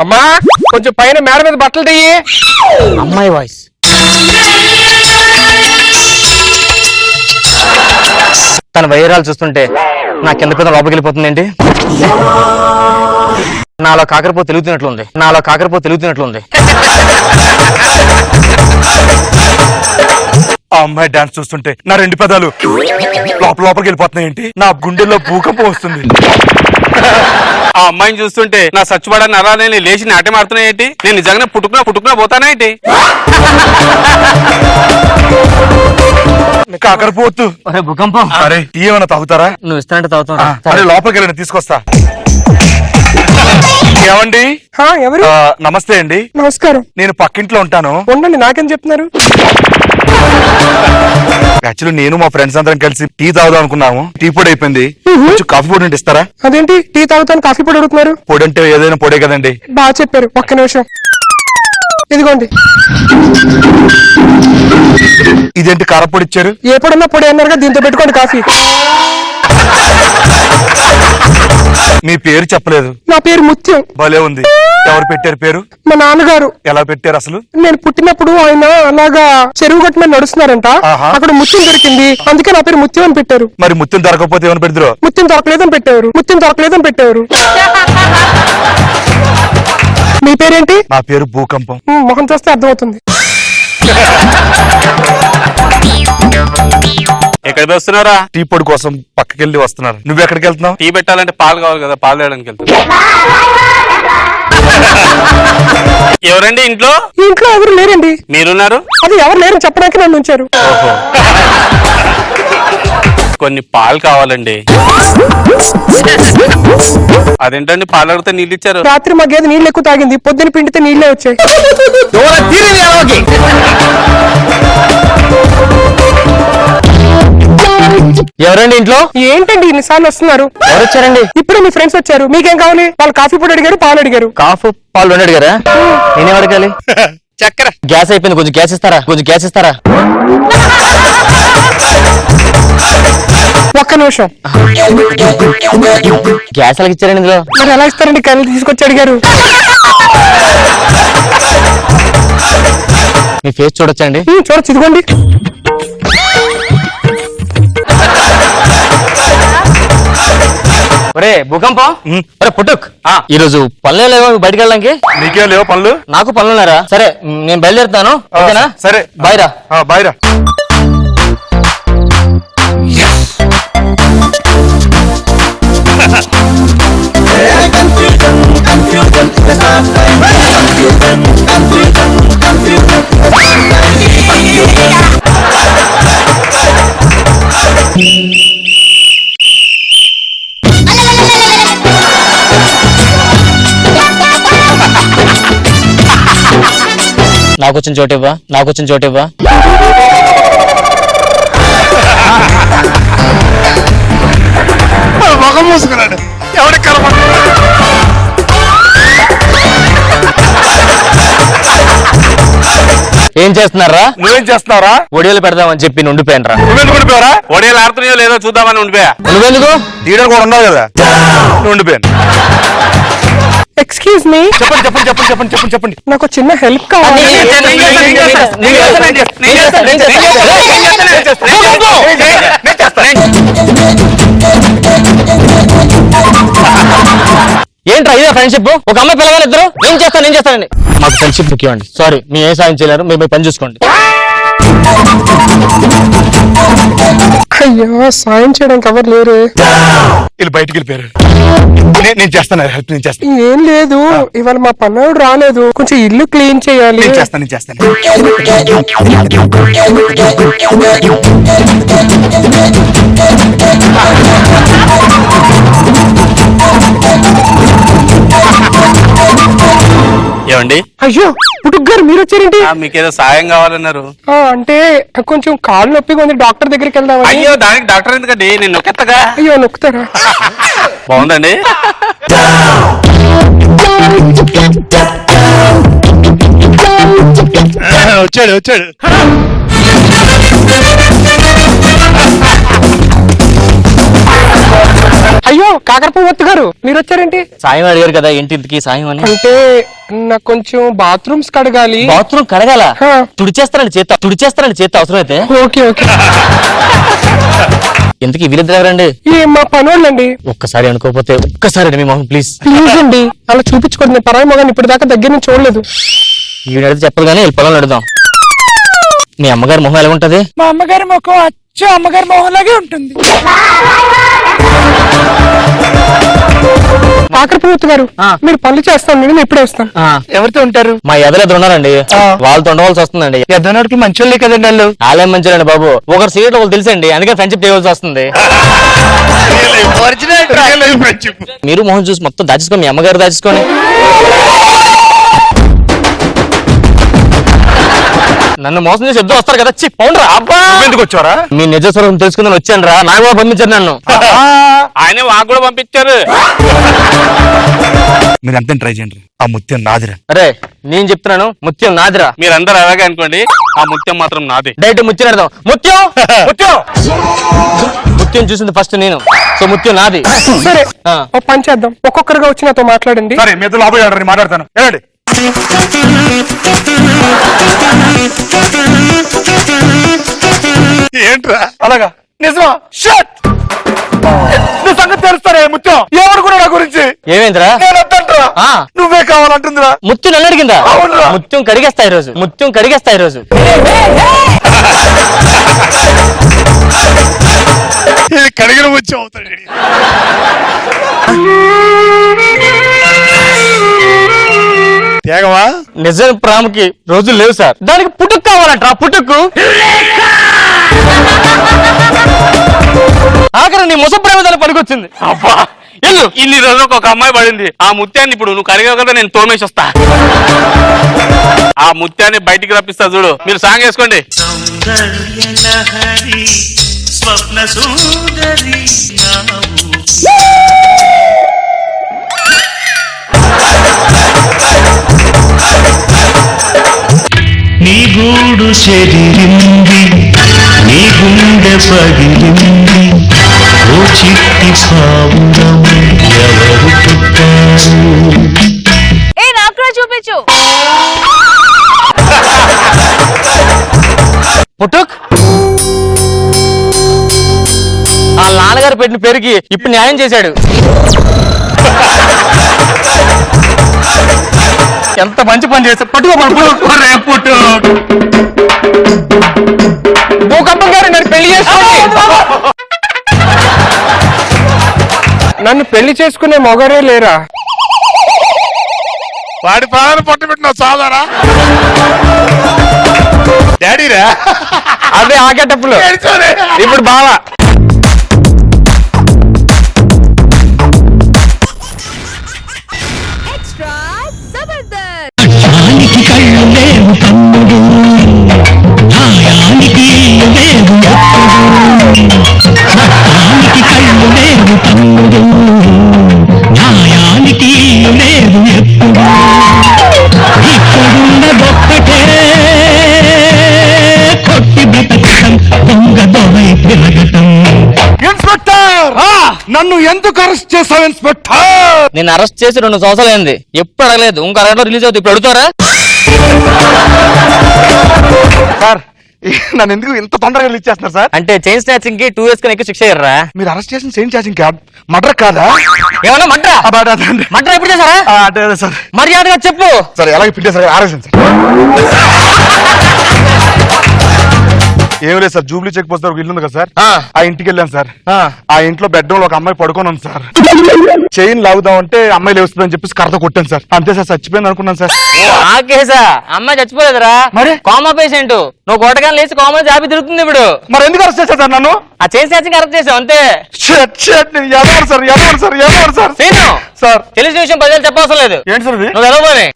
అమ్మా కొంచెం పైన మేడ మీద బట్టలు తీయి. అమ్మాయి వాయిస్. తన వైరాలు చూస్తుంటే నా కింద పెద్ద లోపలికి వెళ్ళిపోతుందేంటి? నాలో కాకరపోతు తెలుగుతున్నట్లుంది. ఆ అమ్మాయి డాన్స్ చూస్తుంటే నా రెండు పెదాలు లోపలికి వెళ్ళిపోతున్నాయి. ఏంటి? నా గుండెల్లో భూకంపం వస్తుంది. ఆ అమ్మాయిని చూస్తుంటే నా సచ్చిపడాన్ని అలానే లేచి నాట్యం ఆడుతున్నాయి ఏంటి? నేను నిజంగానే పుట్టుకున్నా పోతానా ఏంటి? కాకరపోతు. అరే భూకంపం, అరే ఏమైనా తాగుతారా? నువ్వు ఇస్తానంటే తాగుతావు. అరే లోపలికి వెళ్ళండి, తీసుకొస్తా. ఏమండి? ఎవరు? నమస్తే అండి. నమస్కారం. నేను పక్కింట్లో ఉంటాను. ఉండండి, నాకేం చెప్తున్నారు? యాక్చువల్లీ నేను మా ఫ్రెండ్స్ అందరం కలిసి టీ తాగుదాం అనుకున్నాము. టీ పొడి అయిపోయింది, కొంచెం కాఫీ పొడి ఉంటే ఇస్తారా? అదేంటి టీ తాగుతాను కాఫీ పొడి అడుగుతున్నారు? పొడి అంటే ఏదైనా పొడే కదండి. బాగా చెప్పారు, ఒక్క నిమిషం. ఇదిగోండి. ఇదేంటి కారపొడి ఇచ్చారు? ఏ పొడన్నా పొడి అన్నారుగా, దీంతో పెట్టుకోండి కాఫీ. మీ పేరు చెప్పలేదు. నా పేరు ముత్యం. భలే ఉంది. ఎవరు పెట్టారు పేరు? మా నాన్నగారు. ఎలా పెట్టారు అసలు? నేను పుట్టినప్పుడు ఆయన అలాగా చెరువు గట్టు మీద నడుస్తున్నారంట, అక్కడ ముత్యం దొరికింది, అందుకే నా పేరు ముత్యం అని పెట్టారు. మరి ముత్యం దొరకకపోతే ఏమని పెడతారు? ముత్యం దొరకలేదని పెట్టారు. మీ పేరేంటి? నా పేరు భూకంపం. మొహం చూస్తే అర్థమవుతుంది. ఎక్కడికి వస్తున్నారా? టీ పొడి కోసం పక్కకెళ్ళి వస్తున్నారు. నువ్వు ఎక్కడికి వెళ్తున్నావు? టీ పెట్టాలంటే పాలు కావాలి కదా, పాలు తేయడానికి వెళ్తున్నా. ఎవరండి ఇంట్లో? ఇంట్లో ఎవరు లేరండి. మీరున్నారు? అది ఎవరు లేరని చెప్పడానికి నన్ను ఉంచారు. కొన్ని పాలు కావాలండి. అదేంటండి పాలు అడిగితే నీళ్ళు ఇచ్చారు? రాత్రి మా గేదె నీళ్ళు ఎక్కువ తాగింది, పొద్దున పిండితే నీళ్ళే వచ్చాయి. ఎవరండి ఇంట్లో? ఏంటండి ఇన్నిసార్లు వస్తున్నారు? ఎవరు వచ్చారండి? ఇప్పుడు మీ ఫ్రెండ్స్ వచ్చారు, మీకేం కావాలి? వాళ్ళు కాఫీ పొడి అడిగారు, పాలు అడిగారు. కాఫీ పాలు రెండు అడిగారా? నేనేం అడగాలి? చక్కెర. గ్యాస్ అయిపోయింది, కొంచెం గ్యాస్ ఇస్తారా? ఒక్క నిమిషం. గ్యాస్ ఎలాగ ఇచ్చారండి ఇందులో? మరి ఎలా ఇస్తారండి? కళ్ళు తీసుకొచ్చి అడిగారు. మీ ఫేస్ చూడొచ్చండి? చూడొచ్చు, ఇదిగోండి. ఒరే భూకంపం, ఒరే పుట్టుక్, ఈ రోజు పనులే లేవా బయటకు వెళ్ళడానికి? నీకేం లేవు పనులు? నాకు పనులు ఉన్నారా? సరే నేను బయలుదేరుతాను, ఓకేనా? సరే బాయ్ రా. బాయ్ రా. నాకు వచ్చిన చోటు ఇవ్వా. మొగం మూసుకున్నాడు. ఎవరికి కలప ఏం చేస్తున్నారా? నువ్వేం చేస్తున్నారా? ఒడియాలు పెడదామని చెప్పి ఉండిపోయాను రా. నువ్వెందుకు ఉండిపోయారా? ఒడియాలు ఆడుతున్నాయో లేదో చూద్దామని ఉండిపోయా. నువ్వెందుకు? తీయడం కూడా ఉండవు కదా, నువ్వు ఉండిపోయాను. ఎక్స్క్యూజ్ మీ, చెప్పండి. నాకు చిన్న హెల్ప్ కావాలి. ఏంట్రా ఇదే ఫ్రెండ్షిప్? ఒక అమ్మాయి పిల్లగాలి ఇద్దరు నేను చేస్తానండి. మాకు ఫ్రెండ్షిప్ ముఖ్యం అండి. సారీ, మీ ఏ సాయం చేయలేరు, మీరు పని చూసుకోండి. అయ్యో, సాయం చేయడానికి ఎవరు లేరు. వీళ్ళు బయటికి వెళ్ళిపోయారు. నేను చేస్తాను హెల్ప్. నేను చేస్తాను. ఏం లేదు, ఇవాళ మా పన్నోడు రాలేదు, కొంచెం ఇల్లు క్లీన్ చేయాలి. నేను చేస్తాను. ఏమండి? అయ్యో పుట్టుక్ గారు, మీరు వచ్చారేంటి? మీకేదో సాయం కావాలన్నారు. అంటే కొంచెం కాళ్ళు నొప్పిగా ఉంది, డాక్టర్ దగ్గరికి వెళ్దామని. అయ్యో, దానికి డాక్టర్ ఎందుకండి, నేను నొక్కెత్తగా. అయ్యో, నొక్కుతారా? బాగుందండి. వచ్చాడు. అయ్యో కాకరపువ్వొత్తు గారు, మీరు వచ్చారేంటి? సాయం అడిగారు కదా, ఏంటికి సాయం అని? అంటే నాకు కొంచెం బాత్రూమ్స్ కడగాలి. బాత్రూమ్ కడగాల? తుడిచేస్తారండి చేత అవసరమైతే. ఓకే. ఎందుకు వీళ్ళిద్దరు ఎవరండి? మా పనోళ్ళండి. ఒక్కసారి అనుకోకపోతే ఒక్కసారి మీ మొహం ప్లీజ్ అండి, అలా చూపించుకోండి. నేను పరాయి మొగాన్ని ఇప్పుడు దాకా దగ్గర నుంచి చూడలేదు. ఈవిడ అడిగితే చెప్పదు కానీ పొలం అడుగుదాం. మీ అమ్మగారి మొహం ఎలా ఉంటది? మా అమ్మగారి ముఖం అచ్చా అమ్మగారి మొహంలాగే ఉంటుంది. కాకరపువ్వొత్తు గారు, మీరు పనులు చేస్తాను, నేను ఇప్పుడే వస్తాను. ఎవరితో ఉంటారు? మా ఎదరెదురు ఉన్నారండి, వాళ్ళతో ఉండవలసి వస్తుందండి. ఎద్దనోడికి మంచోళ్ళే కదండి వాళ్ళు. వాళ్ళేం మంచిదండి బాబు, ఒకరు సీరియట్ ఒకరు తెలుసండి, అందుకే ఫ్రెండ్షిప్ చేయవలసి వస్తుంది. మీరు మొహం చూసి మొత్తం దాచేసుకోండి, మీ అమ్మగారు దాచేసుకోండి. నన్ను మోసం చేసి ఎద్దు వస్తారు కదా, పౌండ్రా అబ్బా. ఎందుకు వచ్చారా? మీ నిజ స్వరూపం తెలుసుకుందని వచ్చాను రా. నాకు కూడా పంపించారు నన్ను. ఆయన వాకు కూడా పంపించారు. మీరు అంతా ట్రై చేయండి. ఆ ముత్యం నాదిరా. అరే నేను చెప్తున్నాను, ముత్యం నాదిరా. మీరందరూ అలాగే అనుకోండి, ఆ ముత్యం మాత్రం నాది. డైరెక్ట్ ముత్యం అర్థం. ముత్యం చూసింది ఫస్ట్ నేను, సో ముత్యం నాది. సరే, ఒక పని చేద్దాం, ఒక్కొక్కరుగా వచ్చి నాతో మాట్లాడండి. సరే, మీతో లోపల మాట్లాడతాను. వెళ్ళండి. ఏంట్రా అలాగా? నిజమా? షట్! నీ సంగతి తెలుస్తారే ముత్యం, ఏమనుకున్నా నా గురించి? ఏమైందిరా? నేను వద్దంటరా, నువ్వే కావాలంటుందిరా. ముత్యం నన్ను అడిగిందా? ముత్యం కడిగేస్తా ఈ రోజు. ఇది కడిగిన ముత్యం అవుతాడు. తేగవా? నిజం ప్రేమకి రోజులు లేవు సార్, దానికి పుట్టుకు కావాలంట. పుట్టుకు ఆఖరి నీ ముసప్రేమదాన్ని పనికొచ్చింది. అబ్బా ఎల్లు ఇన్ని రోజులకు ఒక అమ్మాయి పడింది. ఆ ముత్యాన్ని ఇప్పుడు నువ్వు కరిగావు కదా, నేను తోమేసి వస్తా. ఆ ముత్యాన్ని బయటికి రప్పిస్తా చూడు. మీరు సాంగ్ వేసుకోండి. స్వప్న సుందరి నీ గూడు చెదిరింది, నీ గుండె పగిలింది, ఓ చిట్టి పావురము ఎవరు పుట్టారు? ఏ నాకు కూడా చూపించు. పుట్టుక్ ఆ నాన్నగారు పెట్టిన పేరుకి ఇప్పుడు న్యాయం చేశాడు. ఎంత మంచి పని చేశాడు. పట్టుకో భూకంపం గారు నన్ను పెళ్లి చేసుకోండి. నన్ను పెళ్లి చేసుకునే మొగరే లేరా? వాడి ప్రాణాలు పట్టుబెట్టిన సాదారా డాడీరా? అదే ఆగేటప్పుడు ఇప్పుడు బావా. ఎక్స్ట్రా జబర్దస్త్. జ్ఞానికి కళ్ళు లేవు తమ్ముడు, న్యాయానికి లేవు జ్ఞానికి కళ్ళు లేవు తమ్ముడు, న్యాయానికి లేవు ఎప్పుడు. ఇక్కడున్నదొక్కటే కొట్టి బ్రతకటం, దొంగ దొరై తిరగటం. ఇన్స్పెక్టర్, నన్ను ఎందుకు అరెస్ట్ చేశావు ఇన్స్పెక్టర్? నేను అరెస్ట్ చేసి 2 సంవత్సరాలు అయింది. ఎప్పుడు అడగలేదు. ఇంకో అరగంటలో రిలీజ్ అవుతుంది. ఇప్పుడు అడుగుతారా? సార్ నన్ను ఎందుకు ఇంత తొందరగా రిలీజ్ చేస్తున్నారు సార్? అంటే చైన్ స్నాచింగ్ కి 2 years కన్నా ఎక్కువ శిక్ష అయ్యారా? మీరు అరెస్ట్ చేసిన చైన్ చార్జింగ్ క్యాబ్ మర్డర్ కాదా? ఏమన్నా మడ్రా? మడ్రా ఎప్పుడు చేశారా? అదే సార్. మర్యాదగా చెప్పు. సార్ ఎలాగ పిండే సార్ ఆరేసాను సార్. ఏం లేదు సార్, జూబ్లీ చెక్ పోస్ట్ ఒక ఇల్లు ఉంది కదా సార్, ఆ ఇంటికి వెళ్ళాను సార్. ఆ ఇంట్లో బెడ్రూమ్ లో ఒక అమ్మాయి పడుకొని ఉంది సార్. చైన్ లాగుదాం అంటే అమ్మాయి లేస్తుందని చెప్పేసి కర్రతో కొట్టాను సార్. అంతే సార్, చచ్చిపోయింది అనుకున్నాను సార్. ఆకేసా అమ్మాయి చచ్చిపోలేదురా? మరి కోమా పేషెంట్. నువ్వు కొట్టగానే లేచి కోమా జాబి తిరుగుతుంది ఇప్పుడు. మరి ఎందుకు అరెస్ట్ చేశారు సార్ నన్ను? ఆ చైన్ స్నాచింగ్ అరెస్ట్ చేసావు అంతే. ఎవరు సార్ ఎవరు సార్ ఎవరు సార్? సీను సార్ తెలిసిన విషయం 10 ఏళ్ళు చెప్పవసరం లేదు. ఏంటి సార్ ఇది? నువ్వు వెళ్ళబోనే.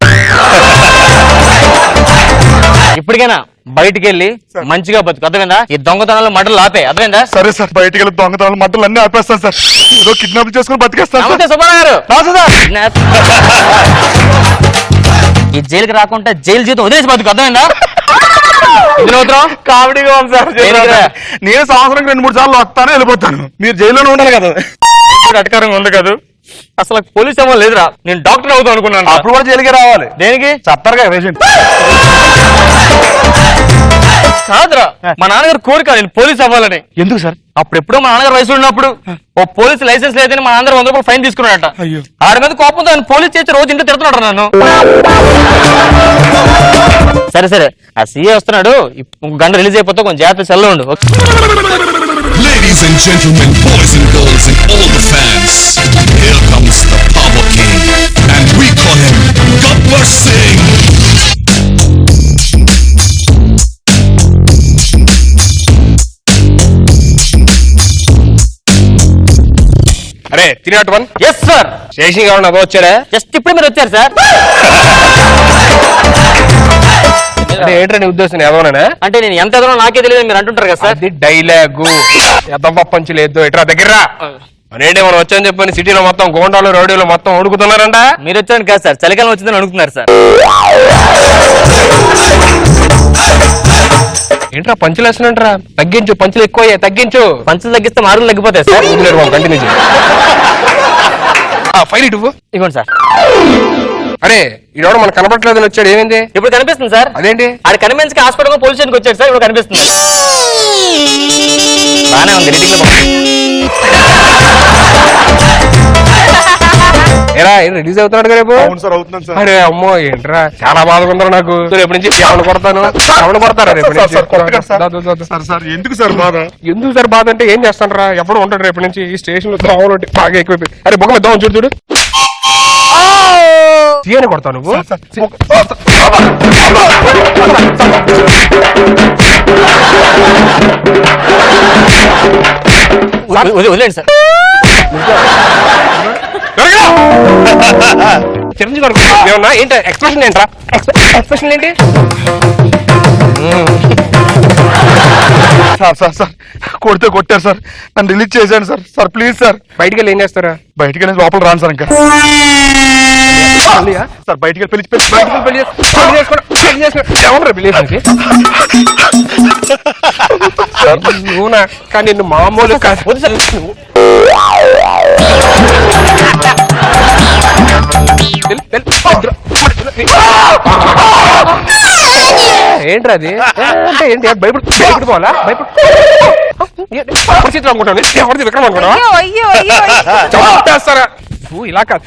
ఇప్పటికైనా బయటికి వెళ్ళి మంచిగా బతుకు. అర్థమైందా? ఈ దొంగతనాలు మటలు ఆపే. అర్థమైందా? సరే సార్, బయటికి వెళ్ళి దొంగతనాలు మట్టలు అన్ని ఆపేస్తాను సార్. ఏదో కిడ్నాప్ చేసుకుని బతికేస్తాను నమస్తే సుబ్బారావు గారు. సార్. ఈ జైలుకి రాకుండా జైలు జీతం వదిలేసి బతుకు. అర్థమైందా? కామెడీగా ఉంది సార్. నేను సంవత్సరం 2-3 సార్లు వస్తాను వెళ్ళిపోతాను. మీరు జైల్లోనే ఉండాలి కదా? అటకారంగా ఉంది కదా. అసలు పోలీస్ ఏమో లేదురా. నేను డాక్టర్ అవుతాను అనుకున్నాను. అప్పుడు కూడా జైలుకి రావాలి. దేనికి? చెప్తారుగా పేషెంట్. కాదురా, మా నాన్నగారు కోరిక నేను పోలీస్ అవ్వాలని. ఎందుకు సార్? అప్పుడెప్పుడో మా నాన్నగారు వయసు ఉన్నప్పుడు ఓ పోలీస్ లైసెన్స్ లేదని మా నాన్నగారు 100 రూపాయలు ఫైన్ తీసుకున్నాడట. ఆడి మీద కోపంతో ఆయన పోలీస్ చేసి రోజు ఇంట్లో తిడుతున్నాడు నన్ను. సరే సరే, ఆ సీఏ వస్తున్నాడు. ఇంకో గంట రిలీజ్ అయిపోతే కొంచెం జాగ్రత్త సెల్లో ఉండు. Ladies and gentlemen, boys and girls and all the fans, here comes the Power King, and we call him Gabbar Singh. అరే 301. Yes sir. స్టేషన్ కావాలి వచ్చారా? జస్ట్ ఇప్పుడు మీరు వచ్చారు సార్. అంటే ఏంటంటే నీ ఉద్దేశం ఏమోనా? అంటే నేను ఎంత ఎదురో నాకే తెలియదు మీరు అంటుంటారు కదా సార్. అది డైలాగు. ఎదపంచి లేదు ఎట్రా దగ్గర అనేంటి మనం వచ్చాని చెప్పని సిటీలో మొత్తం గోండాలు రోడ్డులో మొత్తం ఉడుకుతున్నారంట. మీరు వచ్చాను కాదు సార్, చలికాలం వచ్చిందని అడుగుతున్నారు సార్. ఏంట్రా పంచులు వేస్తున్నట్రా? తగ్గించు, పంచులు ఎక్కువ తగ్గించు. పంచులు తగ్గిస్తే మారులు తగ్గిపోతాయి సార్. కంటిన్యూ ఫైల్ ఇటు ఇవ్వండి సార్. అరే ఈడోడు మనకు కనపడలేదని వచ్చాడు, ఏమైంది? ఇప్పుడు కనిపిస్తుంది సార్. అదేంటి? ఆడ కనిపించి హాస్పిటల్ పోలీస్ స్టేషన్కి వచ్చాడు సార్. ఇప్పుడు కనిపిస్తుంది. బానే ఉంది. ఎరా రిలీజ్ అవుతున్నాడు రేపు? అవును సార్, అవుతున్నాను సార్. అరే అమ్మో ఏంట్రా చాలా బాధగా ఉందరా నాకు. రేపు నుంచి ఎవరు కొడతాను ఎవరు కొడతారా రేపు నుంచి? సార్ ఎందుకు సార్ బాధ? ఎందుకు సార్ బాధ అంటే ఏం చేస్తానరా? ఎప్పుడు ఉంటాడు రేపు నుంచి ఈ స్టేషన్ లో దోమలు బాగా ఎక్కువ. అరే బొక్క మీద దోమ చూడు చూడు. సీఎని కొడతావు నువ్వు? వదిలేండి సార్. చిరంజీవి గారు ఏమన్నా ఏంటి ఎక్స్ప్రెషన్ ఏంట్రా? ఎక్స్ప్రెషన్ ఏంటి? సార్ సార్ సార్ కొడితే కొట్టారు సార్, నన్ను రిలీజ్ చేశాను సార్. Sir please sir. బయటికి వెళ్ళి ఏం చేస్తారా? బయటికి వెళ్ళి లోపల రాను సార్. ఇంకా సార్ బయటికి వెళ్ళి పెళ్లి చేసుకోవడం నువ్వునా? కానీ నిన్ను మామూలు కాదు. ఏంట్రా అది? అంటే ఏంటి భయపడిపోవాలా? పరిస్థితులు అనుకుంటాను ఎవరిది విక్రమ్ అనుకున్నా చేస్తారా? ఇలా కాదు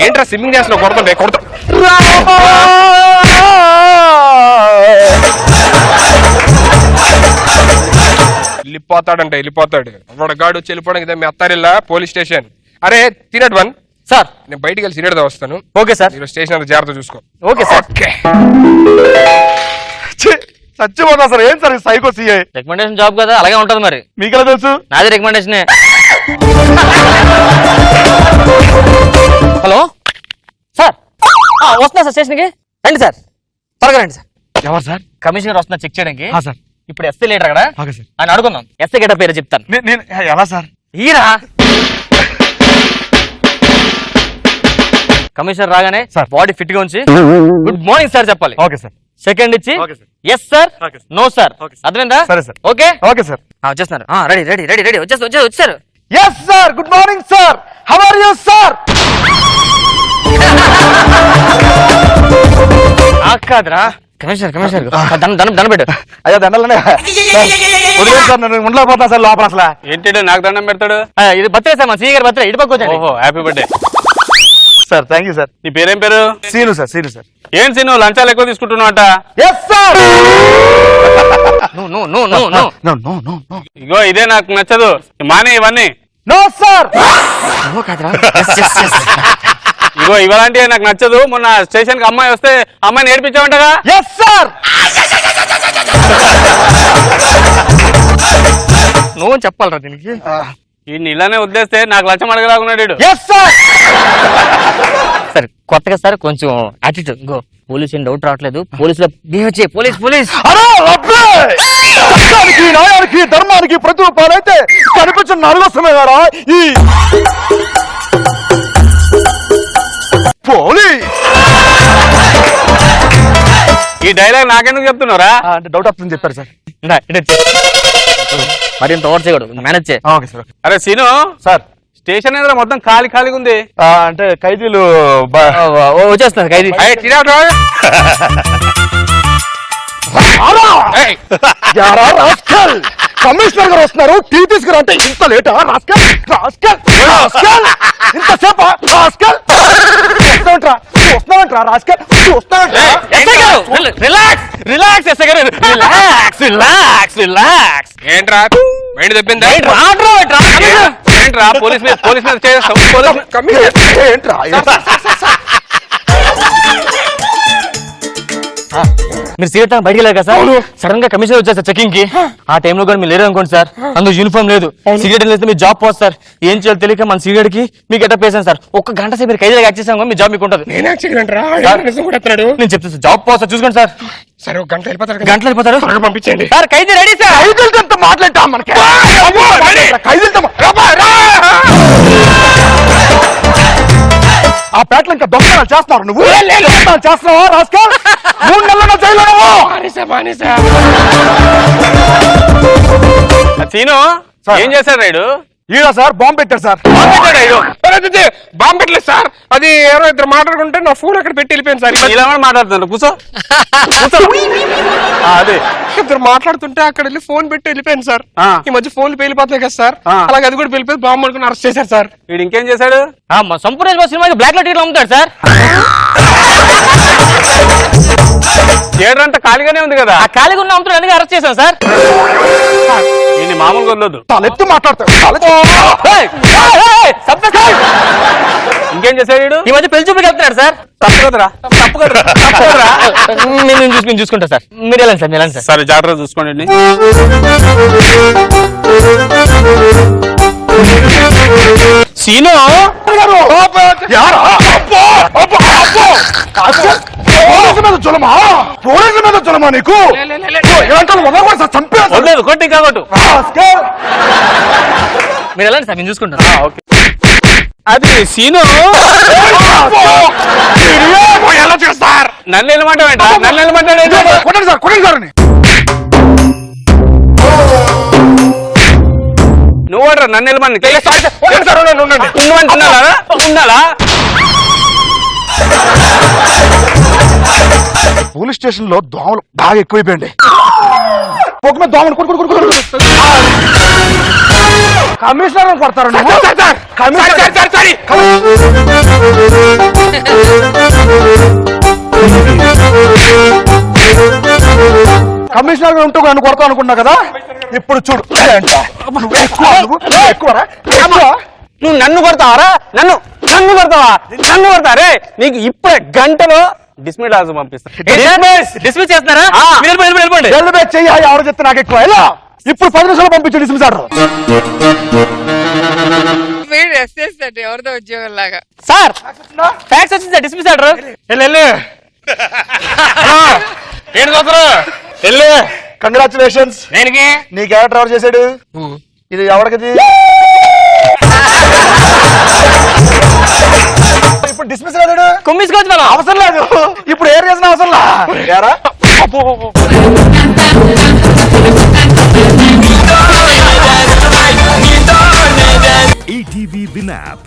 ఏంట్రా స్విమ్మింగ్ చేస్తున్నావు? కొడుతుండే కొడుతా వెళ్ళిపోతాడు వాడు గాడు వచ్చి వెళ్ళిపోవడానికి మీ అత్తారిల్లా పోలీస్ స్టేషన్. అరే తినట్ వన్ సార్, నేను బయటికి వెళ్ళి సిగరెట్ వస్తాను. Okay sir. మీరు స్టేషన్ అంతా జాగ్రత్త చూసుకో. Okay sir. చచ్చిపోతా సార్. ఏం sir psycho CI? Recommendation job కదా, అలాగే ఉంటది. మరి మీకెలా తెలుసు? నాది రికమెండేషనే. హలో సార్, వస్తున్నా సార్ స్టేషన్కి. రండి సార్, త్వరగా రండి సార్. ఎవరు సార్? కమిషనర్ వస్తున్నా చెక్ చేయడానికి. సార్ ఇప్పుడు ఎస్ఐ లీడర్ కదా అని అడుగుందాం. ఎస్ఐ గెట పేరు చెప్తాను. నేను ఎలా సార్? ఈరా కమిషనర్ రాగానే బాడీ ఫిట్ గా ఉంచి గుడ్ మార్నింగ్ సార్ చెప్పాలి. Okay sir. సెకండ్ ఇచ్చి ఎస్ సార్, నో సార్. అర్థమైందా? సరే సార్. Okay okay sir. వచ్చేస్తున్నారు. రెడీ రెడీ రెడీ రెడీ వచ్చేసారు. Yes sir. Good morning sir. How are you sir? కాదురా కమిషనర్ దండం పెట్టు. అయ్యో దండలనే వదిలేదు సార్. నేను ఉండలేకపోతాను సార్ లోపల. అసలు ఏంటి నాకు దండం పెడతాడు? ఇది బర్త్డే సార్, మా సీ గారి బర్త్డే. ఇటు పక్క వచ్చాను. ఓహో, happy birthday sir. Thank you sir. నీ పేరేం పేరు? సీను సార్. సీను సార్. ఏం సీను లంచాలు ఎక్కువ తీసుకుంటున్నావు అంట? Yes sir. ఇగో ఇదే నాకు నచ్చదు. మానే ఇవన్నీ. No sir. ఇగో ఇవలాంటివి నాకు నచ్చదు. మొన్న స్టేషన్ కి అమ్మాయి వస్తే అమ్మాయిని నేర్పించావంటగా? Yes sir. నువ్వు చెప్పాలరా దీనికి. ఈ ఇలానే వదిలేస్తే నాకు లంచం అడగలాగున్నాడు. Yes sir. సరే కొత్తగా సార్ కొంచెం యాటిట్యూడ్. గో పోలీస్ ఏం డౌట్ రావట్లేదు. పోలీసులో బిహేవ్ చేయి. పోలీస్ న్యాయానికి ధర్మానికి ప్రతిరూపాలైతే కనిపించిన నలుగొస్తమే కదా ఈ పోలీస్. ఈ డైలాగ్ నాకెందుకు చెప్తున్నారా? అంటే డౌట్ వస్తుందని చెప్పారు సార్. మరి ఇంత ఓవర్ చేయకూడదు, మేనేజ్ చేయి. Okay sir. అరే సీను సార్, స్టేషన్ ఎదురు మొత్తం ఖాళీగా ఉంది. అంటే ఖైదీలు వచ్చేస్తున్నారు. ఖైదీ కమిషనర్ గారు వస్తున్నారు. టీ తీసుకురా అంటే ఇంత లేటా? ఇంతసేపా? ఏంట్రా మైండ్ తప్పిందా? ఏంట్రా పోలీస్ మీద చేస్తాం? ఏంట్రా? మీరు సీరియట్ బయటికి వెళ్ళారు కదా సార్. సడన్ గా కమిషనర్ వచ్చారు సార్ చెకింగ్ కి. ఆ టైంలో కూడా మీరు లేరు అనుకోండి సార్. అందులో యూనిఫామ్ లేదు. సిగరెట్ వేస్తే మీరు జాబ్ పోదు సార్. ఏం చేయాలి తెలియక మన సీరియట్ కి మీకు గెటప్ వేసాను సార్. ఒక్క గంట సేపు మీరు ఖైదీగా యాక్ట్ చేసాం, మీ జాబ్ మీకు ఉంటుంది. నేను చెప్తాను సార్, జాబ్ పోదు సార్, చూసుకోండి సార్. సరే ఒక గంటలో గంటలు వెళ్ళిపోతారు. పంపించండి సార్ ఖైదీ రెడీ సార్. ఖైదీలతో మాట్లాడతాం మనకి. ఖైదీలతో ఆ పేటలు ఇంకా దొంగతనాలు చేస్తున్నారు. నువ్వు చేస్తున్నావా? రాస్కల్ 3 నెలల జైలు. సీను ఏం చేశారు రైడు? ఈడ సార్ బాంబు పెట్టారు సార్. బాంబు పెట్టలేదు సార్. అది ఎవరో ఇద్దరు మాట్లాడుకుంటే నా ఫోన్ అక్కడ పెట్టి వెళ్ళిపోయింది సార్. ఇలా మాట్లాడుతున్నారు. కూర్చో. అదే ఇద్దరు మాట్లాడుతుంటే అక్కడ వెళ్ళి ఫోన్ పెట్టి వెళ్ళిపోయింది సార్. ఈ మధ్య ఫోన్లు పేలిపోతున్నాయి కదా సార్. అలాగే అది కూడా వెళ్ళిపోయి బాంబు అనుకుని అరెస్ట్ చేశారు సార్. వీడు ఇంకేం చేశాడు? సంపూర్ణ సినిమాకి బ్లాక్ లో టికెట్లు అమ్ముతాడు సార్. థియేటర్ అంతా ఖాళీగానే ఉంది కదా. ఆ ఖాళీగా ఉన్న అమ్ముతాడు, అందుకే అరెస్ట్ చేశాం సార్. నేను మామూలుగా వదలొద్దు. తలెత్తి మాట్లాడతావు ఇంకేం చేశాడు వీడు? ఈ మధ్య పెళ్లి చూపుకి వెళ్తున్నాడు సార్. తప్పు కదరా, తప్పు కదరా, తప్పు కదరా. నేను చూసుకుంటా సార్. మీరు వెళ్ళండి సార్, మీరు వెళ్ళండి సార్. సరే జాగ్రత్తగా చూసుకోండి. సీను పోలీసుల మీద చులమా నీకు? వదలేదు, కొట్టి ఇంకా కొట్టు. మీరు వెళ్ళండి సార్, నేను చూసుకుంటాను. ఓకే. అది సీను ఎలా చేస్తారు? నన్ను వెళ్ళమంటావేంటా? నన్ను వెళ్ళమంటాడు. కొట్టండి సార్, కొట్టండి సార్. నువ్వు వాడరా నన్ను వెళ్ళమని. ఉండండి. ఉండాలా? పోలీస్ స్టేషన్ లో దోమలు బాగా ఎక్కువైపోయింది. ఒక మీద దోమలు కమిషనర్ కొడతారు. కమిషనర్ ఉంటూ నన్ను కొడతావు అనుకున్నా కదా, ఇప్పుడు చూడు. నువ్వు నన్ను కొడతావారా? నన్ను కొడతావా? నన్ను కొడతారే? నీకు ఇప్పుడే గంటలో డిస్మిస్ ఆర్డర్ పంపిస్తా. డిస్మిస్ చేస్తున్నారా? మీరు వెళ్ళిపోండి. చెయ్యి ఎవరు చెప్తే నాకు ఎక్కువ. ఎలా ఇప్పుడు 10 నిమిషాలు పంపించండి డిస్మిస్ ఆర్డర్. మీరు ఎస్ఎస్తండి ఎవరిదో ఉద్యోగం లాగా. సార్ ఫ్యాక్స్ వచ్చింది సార్, డిస్మిస్ ఆర్డర్. కంగ్రాచులేషన్స్. దేనికి? నీ క్యారెక్టర్ ఎవరు చేశాడు? ఇది ఎవరికది? ఇప్పుడు డిస్మిస్ కాదు, కుమ్మిసుకోవచ్చు మనం. అవసరం లేదు. ఇప్పుడు ఏ రీజన్ అవసరం లేరా? ఈటీవీ విన్ యాప్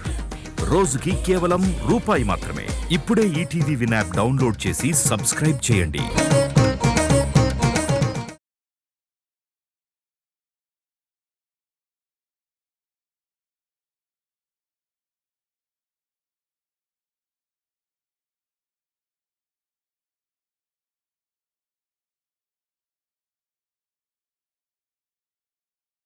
రోజుకి కేవలం రూపాయి మాత్రమే. ఇప్పుడే ఈటీవీ విన్ యాప్ డౌన్లోడ్ చేసి సబ్స్క్రైబ్ చేయండి.